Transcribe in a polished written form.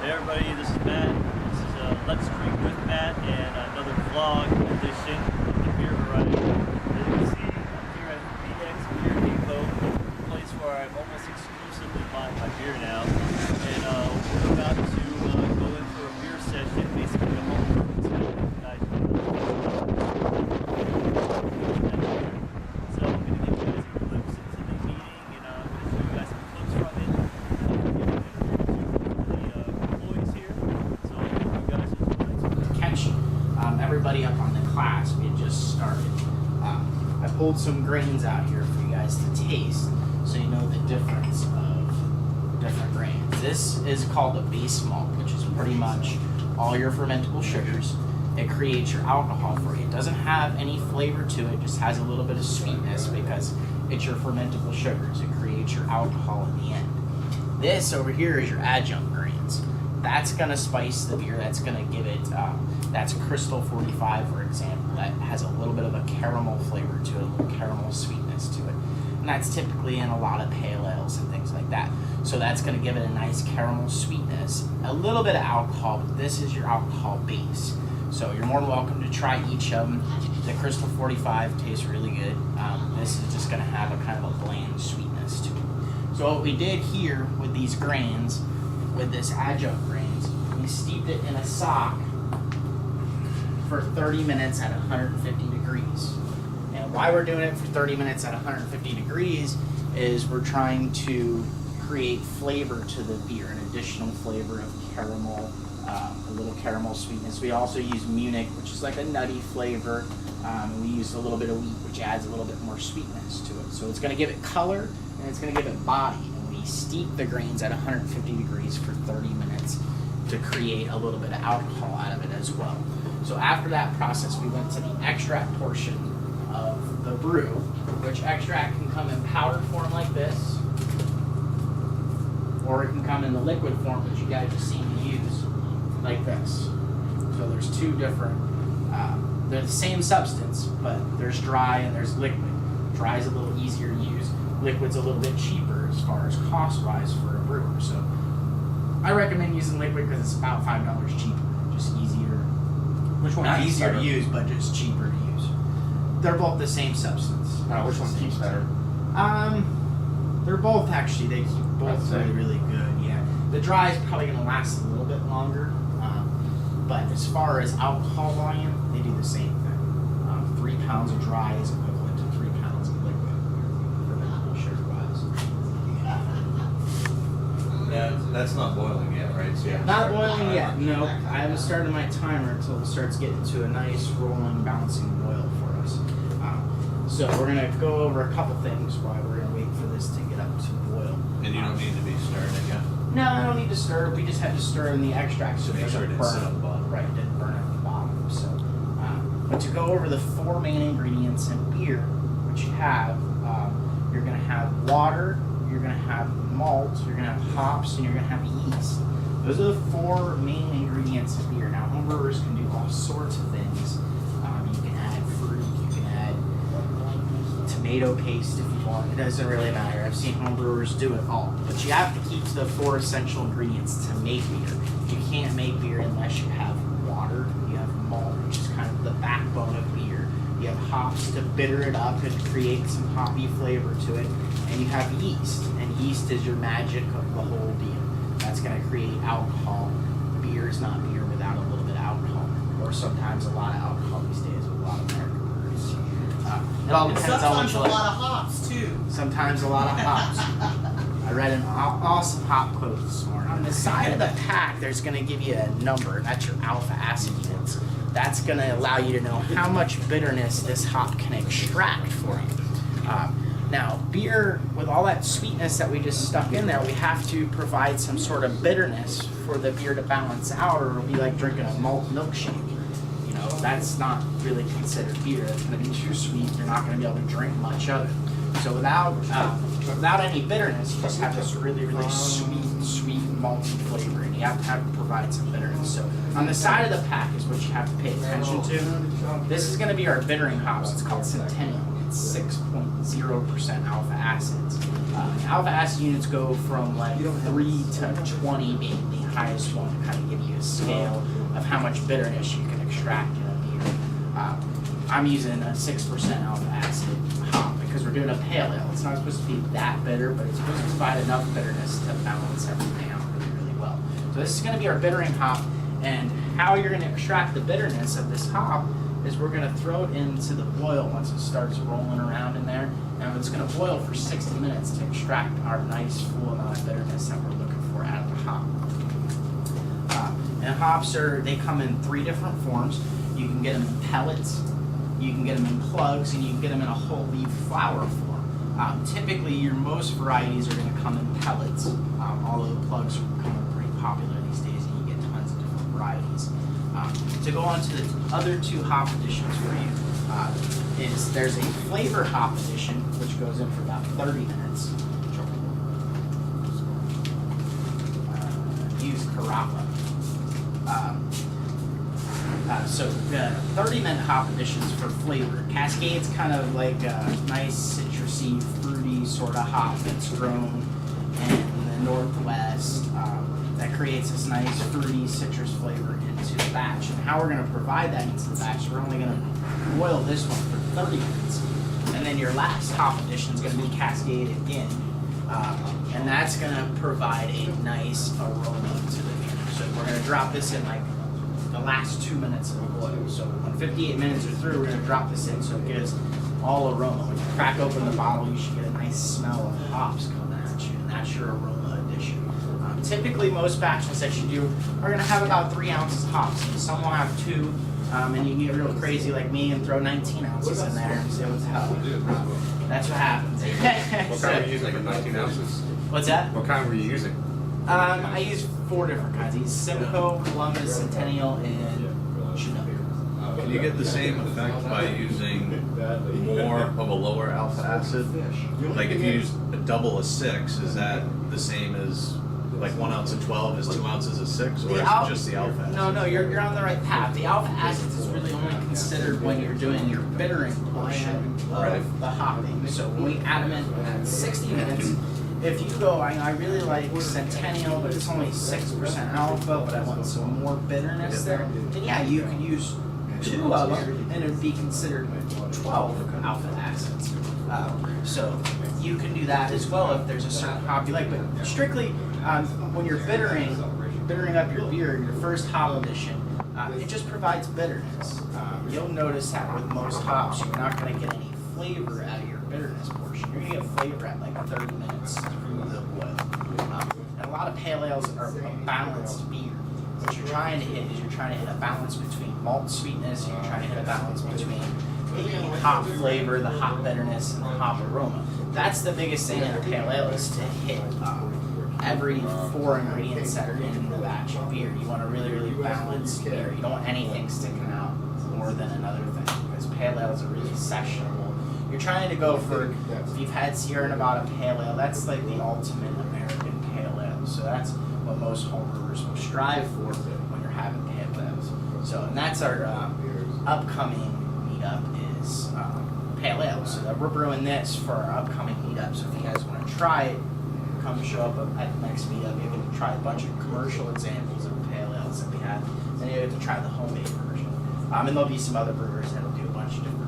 Hey everybody, this is Matt. This is Let's Drink with Matt and another vlog edition of the beer variety. As you can see, I'm here at BX Beer Depot, a place where I'm almost exclusively buying my beer now. And we're about to go in for a beer session, basically a home brewing session. Guys, so I'm going to give you guys a glimpse into the meeting, and I'm going to show you guys some clips from it. Everybody up on the class, we had just started. I pulled some grains out here for you guys to taste so you know the difference of different grains. This is called a base malt, which is pretty much all your fermentable sugars. It creates your alcohol for you. It doesn't have any flavor to it, it just has a little bit of sweetness because it's your fermentable sugars. It creates your alcohol in the end. This over here is your adjunct grains. That's going to spice the beer. That's going to give it, that's Crystal 45, for example. That has a little bit of a caramel flavor to it, a little caramel sweetness to it. And that's typically in a lot of pale ales and things like that. So that's going to give it a nice caramel sweetness, a little bit of alcohol, but this is your alcohol base. So you're more than welcome to try each of them. The Crystal 45 tastes really good. This is just going to have a kind of a bland sweetness to it. So what we did here with these grains, with this adjunct grains, we steeped it in a sock for 30 minutes at 150 degrees. And why we're doing it for 30 minutes at 150 degrees is we're trying to create flavor to the beer, an additional flavor of caramel, a little caramel sweetness. We also use Munich, which is like a nutty flavor. And we use a little bit of wheat, which adds a little bit more sweetness to it. So it's going to give it color and it's going to give it body. Steep the grains at 150 degrees for 30 minutes to create a little bit of alcohol out of it as well. So after that process, we went to the extract portion of the brew, which extract can come in powdered form like this, or it can come in the liquid form, which you guys have seen me use, like this. So there's two different, they're the same substance, but there's dry and there's liquid. Dry is a little easier to use. Liquid's a little bit cheaper as far as cost-wise for a brewer. So I recommend using liquid because it's about $5 cheaper. Just easier. Which one? Not easier to use, but just cheaper to use. They're both the same substance. Which one keeps better? They're both actually. They keep both really good. Yeah. The dry is probably going to last a little bit longer, but as far as alcohol volume, they do the same thing. 3 pounds of dry is equivalent to 3 pounds of liquid. Yeah, that's not boiling yet, right? So not boiling yet. No, I haven't started my timer until it starts getting to a nice rolling, bouncing boil for us. So we're gonna go over a couple things while we're gonna wait for this to get up to boil. And you don't need to be stirring it yet? No, I don't need to stir it. We just have to stir in the extract so it Make sure it doesn't didn't sit burn. on the bottom. Right, it didn't burn at the bottom. So, but to go over the 4 main ingredients in beer, which you have, you're gonna have water, you're gonna have malt, you're gonna have hops, and you're gonna have yeast. Those are the 4 main ingredients of beer. Now, homebrewers can do all sorts of things. You can add fruit, you can add tomato paste if you want. It doesn't really matter. I've seen homebrewers do it all. But you have to keep to the 4 essential ingredients to make beer. You can't make beer unless you have water, you have malt, which is kind of the backbone of beer. You have hops to bitter it up and create some hoppy flavor to it. And you have yeast, and yeast is your magic of the whole deal. That's going to create alcohol. Beer is not beer without a little bit of alcohol, or sometimes a lot of alcohol these days with a lot of American breweries. It all depends on what you like. Sometimes a lot of hops too. Sometimes a lot of hops. I read an awesome hop quote this morning. On the side of the pack, there's going to give you a number. That's your alpha acid units. That's going to allow you to know how much bitterness this hop can extract for you. Now, beer, with all that sweetness that we just stuck in there, we have to provide some sort of bitterness for the beer to balance out, or it'll be like drinking a malt milkshake. You know, that's not really considered beer. It's going to be too sweet. You're not going to be able to drink much of it. So without any bitterness, you just have this really, really sweet malty flavor, and you have to provide some bitterness. So on the side of the pack is what you have to pay attention to. This is going to be our bittering hops. It's called Centennial. 6.0% alpha acids. Alpha acid units go from like 3 to 20 being the highest one to kind of give you a scale of how much bitterness you can extract in a beer. I'm using a 6% alpha acid hop because we're doing a pale ale. It's not supposed to be that bitter, but it's supposed to provide enough bitterness to balance everything out really, really well. So this is going to be our bittering hop, and how you're going to extract the bitterness of this hop is we're going to throw it into the boil once it starts rolling around in there, and it's going to boil for 60 minutes to extract our nice full amount of bitterness that we're looking for out of the hop. And hops they come in 3 different forms. You can get them in pellets, you can get them in plugs, and you can get them in a whole leaf flower form. Typically, most varieties are going to come in pellets, although plugs are becoming pretty popular these days, and you get tons of different varieties. To go on to the other 2 hop additions for you, there's a flavor hop addition, which goes in for about 30 minutes. Use Carapa. So 30-minute hop additions for flavor. Cascade's kind of like a nice citrusy, fruity sort of hop that's grown in the Northwest that creates this nice fruity citrus flavor into the batch. And how we're going to provide that into the batch, we're only going to boil this one for 30 minutes. And then your last hop addition is going to be Cascade again. And that's going to provide a nice aroma to the beer. So we're going to drop this in like the last 2 minutes of the boil. So when 58 minutes are through, we're going to drop this in so it gives all aroma. When you crack open the bottle, you should get a nice smell of hops coming at you, and that's your aroma addition. Typically, most batches that you do are going to have about 3 ounces of hops. Some will have 2, and you can get real crazy like me and throw 19 ounces in there and see what's happening. That's what happens. What kind were you using? 19 ounces? What's that? What kind were you using? I use 4 different kinds. I use Simcoe, Columbus, Centennial, and Chinook. Can you get the same effect by using more of a lower alpha acid? Like if you use a double of 6, is that the same as like 1 ounce of 12 is 2 ounces of 6, or is it just the alpha acid? No, you're on the right path. The alpha acids is really only considered when you're doing your bittering portion of the hopping. So when we add them in at 60 minutes, if you go, I really like Centennial, but it's only 6% alpha, but I want some more bitterness there, then yeah, you could use 2 of them, and it would be considered 12 alpha acids. So you can do that as well if there's a certain hop you like, but strictly when you're bittering up your beer, your first hop addition, it just provides bitterness. You'll notice that with most hops, you're not going to get any flavor out of your bitterness portion. You're going to get flavor at like 30 minutes through the boil. And a lot of pale ales are a balanced beer. What you're trying to hit is you're trying to hit a balance between malt sweetness, and you're trying to hit a balance between the hop flavor, the hop bitterness, and the hop aroma. That's the biggest thing in a pale ale, is to hit every 4 ingredients that are in the batch of beer. You want a really, really balanced beer. You don't want anything sticking out more than another thing, because pale ales are really sessionable. You're trying to go for, if you've had Sierra Nevada pale ale, that's like the ultimate American pale ale. So that's what most homebrewers will strive for when you're having pale ales. So, and that's our upcoming meetup is pale ale. So that we're brewing this for our upcoming meetup. So if you guys want to try it, come show up at the next meetup. You get to try a bunch of commercial examples of pale ales that we have, and you get to try the homemade version. And there'll be some other brewers that'll do a bunch of different